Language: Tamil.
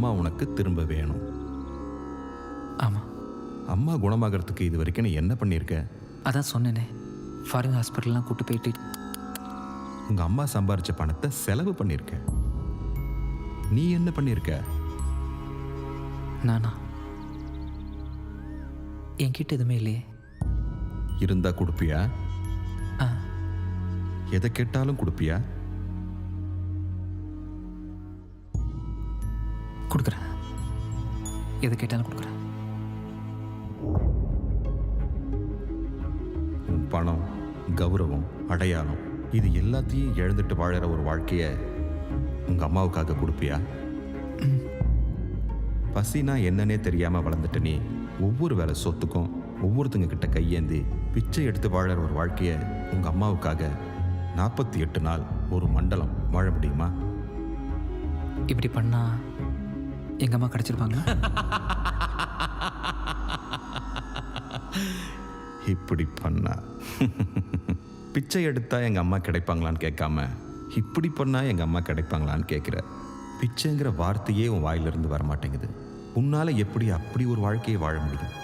அம்மா உனக்கு திரும்ப வேணும். ஆமாம். அம்மா குணமாகறதுக்கு இது வரைக்கும் நீ என்ன பண்ணியிருக்க? அதான் சொன்னேனே, ஃபாரின் ஹாஸ்பிட்டல்லாம் கூட்டு போயிட்டு உங்கள் அம்மா சம்பாரித்த பணத்தை செலவு பண்ணியிருக்க. நீ என்ன பண்ணியிருக்க? நானா? என்கிட்ட எதுவுமே இல்லையே. இருந்தா கொடுப்பியா? ஆ, எதை கேட்டாலும் கொடுப்பியா? கொடுக்குறேன். எதை கேட்டாலும் கொடுக்குறேன். உன் பணம், கௌரவம், அடையாளம் இது எல்லாத்தையும் இழந்துட்டு வாழற ஒரு வாழ்க்கைய உங்கள் அம்மாவுக்காக கொடுப்பியா? பசினா என்னன்னே தெரியாமல் வளர்ந்துட்ட நீ ஒவ்வொரு வேலை சொத்துக்கும் ஒவ்வொருத்தங்க கிட்ட கையேந்தி பிச்சை எடுத்து வாழற ஒரு வாழ்க்கைய உங்கள் அம்மாவுக்காக 48 நாள் ஒரு மண்டலம் வாழ முடியுமா? இப்படி பண்ணா எங்கள் அம்மா கிடச்சிருப்பாங்க. இப்படி பண்ணா பிச்சை எடுத்தா எங்கள் அம்மா கிடைப்பாங்களான்னு கேட்காம இப்படி பண்ணா எங்கள் அம்மா கிடைப்பாங்களான்னு கேட்குற. பிச்சைங்கிற வார்த்தையே உன் வாயிலிருந்து வரமாட்டேங்குது. உன்னால் எப்படி அப்படி ஒரு வாழ்க்கையை வாழ முடியும்?